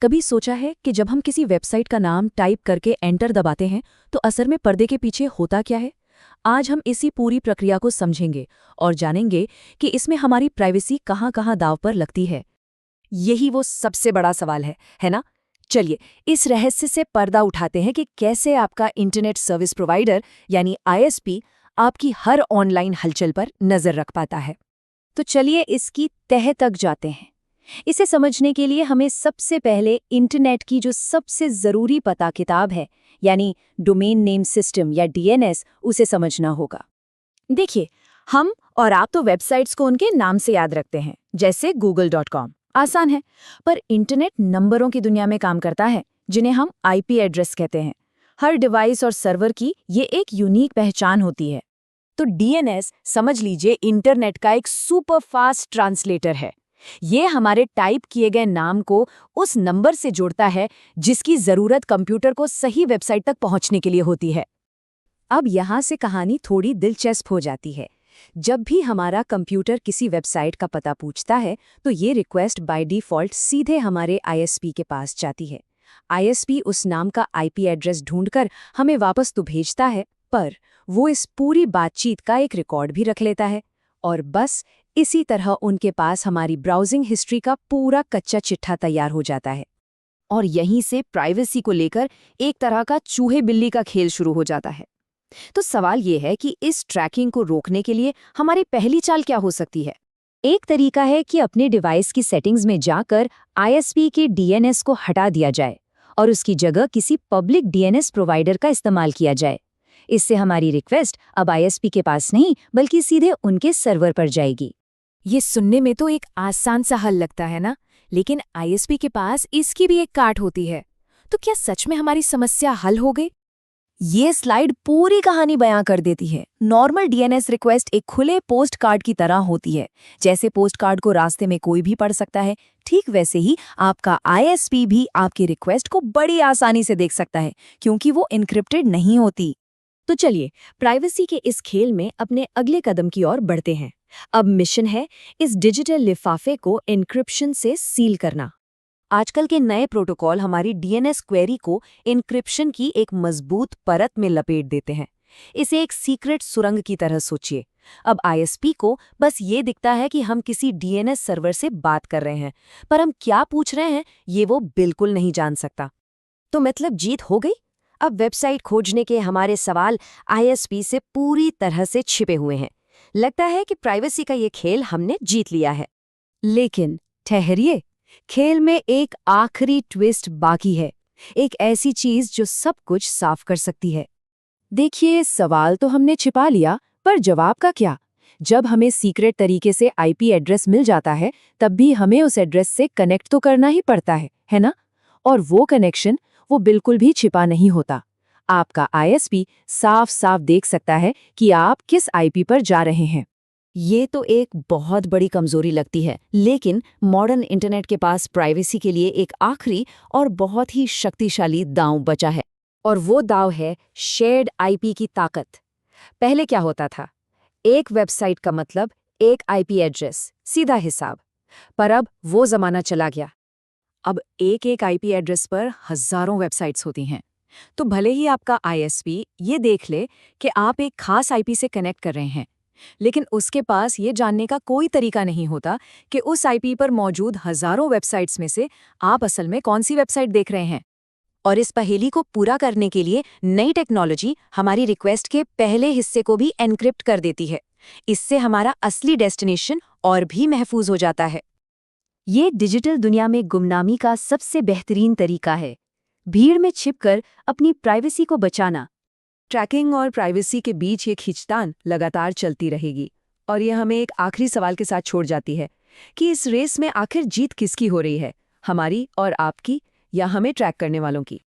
कभी सोचा है कि जब हम किसी वेबसाइट का नाम टाइप करके एंटर दबाते हैं तो असल में पर्दे के पीछे होता क्या है? आज हम इसी पूरी प्रक्रिया को समझेंगे और जानेंगे कि इसमें हमारी प्राइवेसी कहाँ-कहाँ दांव पर लगती है। यही वो सबसे बड़ा सवाल है ना? चलिए, इस रहस्य से पर्दा उठाते हैं कि कैसे आपका इंटरनेट सर्विस प्रोवाइडर यानी आईएसपी आपकी हर ऑनलाइन हलचल पर नजर रख पाता है। तो चलिए इसकी तह तक जाते हैं। इसे समझने के लिए हमें सबसे पहले इंटरनेट की जो सबसे जरूरी पता किताब है, यानी डोमेन नेम सिस्टम या डीएनएस, उसे समझना होगा। देखिए, हम और आप तो वेबसाइट्स को उनके नाम से याद रखते हैं, जैसे google.com। आसान है, पर इंटरनेट नंबरों की दुनिया में काम करता है, जिन्हें हम आईपी एड्रेस कहते हैं। हर डिवाइस और सर्वर की ये एक यूनिक पहचान होती है। तो डीएनएस समझ लीजिए इंटरनेट का एक सुपर फास्ट ट्रांसलेटर है। ये हमारे टाइप किए गए नाम को उस नंबर से जोड़ता है जिसकी जरूरत कंप्यूटर को सही वेबसाइट तक पहुंचने के लिए होती है। अब यहाँ से कहानी थोड़ी दिलचस्प हो जाती है। जब भी हमारा कंप्यूटर किसी वेबसाइट का पता पूछता है तो ये रिक्वेस्ट बाय डिफ़ॉल्ट सीधे हमारे आईएसपी के पास जाती है। आईएसपी उस नाम का आईपी एड्रेस ढूंढकर हमें वापस तो भेजता है, पर वो इस पूरी बातचीत का एक रिकॉर्ड भी रख लेता है। और बस इसी तरह उनके पास हमारी ब्राउजिंग हिस्ट्री का पूरा कच्चा चिट्ठा तैयार हो जाता है। और यहीं से प्राइवेसी को लेकर एक तरह का चूहे बिल्ली का खेल शुरू हो जाता है। तो सवाल ये है कि इस ट्रैकिंग को रोकने के लिए हमारी पहली चाल क्या हो सकती है? एक तरीका है कि अपने डिवाइस की सेटिंग्स में जाकर आईएसपी के डीएनएस को हटा दिया जाए और उसकी जगह किसी पब्लिक डीएनएस प्रोवाइडर का इस्तेमाल किया जाए। इससे हमारी रिक्वेस्ट अब आईएसपी के पास नहीं बल्कि सीधे उनके सर्वर पर जाएगी। ये सुनने में तो एक आसान सा हल लगता है ना, लेकिन आईएसपी के पास इसकी भी एक काट होती है। तो क्या सच में हमारी समस्या हल हो गई? ये स्लाइड पूरी कहानी बयां कर देती है। नॉर्मल डीएनएस रिक्वेस्ट एक खुले पोस्ट कार्ड की तरह होती है। जैसे पोस्ट कार्ड को रास्ते में कोई भी पढ़ सकता है, ठीक वैसे ही आपका आईएसपी भी आपकी रिक्वेस्ट को बड़ी आसानी से देख सकता है, क्योंकि वो इनक्रिप्टेड नहीं होती। तो चलिए, प्राइवेसी के इस खेल में अपने अगले कदम की ओर बढ़ते हैं। अब मिशन है इस डिजिटल लिफाफे को एन्क्रिप्शन से सील करना। आजकल के नए प्रोटोकॉल हमारी डीएनएस क्वेरी को एन्क्रिप्शन की एक मजबूत परत में लपेट देते हैं। इसे एक सीक्रेट सुरंग की तरह सोचिए। अब आईएसपी को बस ये दिखता है कि हम किसी डीएनएस सर्वर से बात कर रहे हैं, पर हम क्या पूछ रहे हैं ये वो बिल्कुल नहीं जान सकता। तो मतलब जीत हो गई? अब वेबसाइट खोजने के हमारे सवाल आईएसपी से पूरी तरह से छिपे हुए हैं। लगता है कि प्राइवेसी का ये खेल हमने जीत लिया है। लेकिन ठहरिए, खेल में एक आखिरी ट्विस्ट बाकी है, एक ऐसी चीज जो सब कुछ साफ कर सकती है। देखिए, सवाल तो हमने छिपा लिया, पर जवाब का क्या? जब हमें सीक्रेट तरीके से आईपी एड्रेस मिल जाता है, तब भी हमें उस एड्रेस से कनेक्ट तो करना ही पड़ता है ना? और वो कनेक्शन वो बिल्कुल भी छिपा नहीं होता। आपका आईएसपी साफ साफ देख सकता है कि आप किस आईपी पर जा रहे हैं। ये तो एक बहुत बड़ी कमजोरी लगती है, लेकिन मॉडर्न इंटरनेट के पास प्राइवेसी के लिए एक आखिरी और बहुत ही शक्तिशाली दांव बचा है। और वो दांव है शेयर्ड आईपी की ताकत। पहले क्या होता था? एक वेबसाइट का मतलब एक आईपी एड्रेस, सीधा हिसाब। पर अब वो जमाना चला गया। अब एक आईपी एड्रेस पर हजारों वेबसाइट्स होती हैं। तो भले ही आपका आईएसपी ये देख ले कि आप एक खास आईपी से कनेक्ट कर रहे हैं, लेकिन उसके पास ये जानने का कोई तरीका नहीं होता कि उस आईपी पर मौजूद हजारों वेबसाइट्स में से आप असल में कौन सी वेबसाइट देख रहे हैं। और इस पहेली को पूरा करने के लिए नई टेक्नोलॉजी हमारी रिक्वेस्ट के पहले हिस्से को भी एनक्रिप्ट कर देती है। इससे हमारा असली डेस्टिनेशन और भी महफूज हो जाता है। ये डिजिटल दुनिया में गुमनामी का सबसे बेहतरीन तरीका है, भीड़ में छिपकर अपनी प्राइवेसी को बचाना। ट्रैकिंग और प्राइवेसी के बीच ये खींचतान लगातार चलती रहेगी, और ये हमें एक आखिरी सवाल के साथ छोड़ जाती है कि इस रेस में आखिर जीत किसकी हो रही है, हमारी और आपकी, या हमें ट्रैक करने वालों की।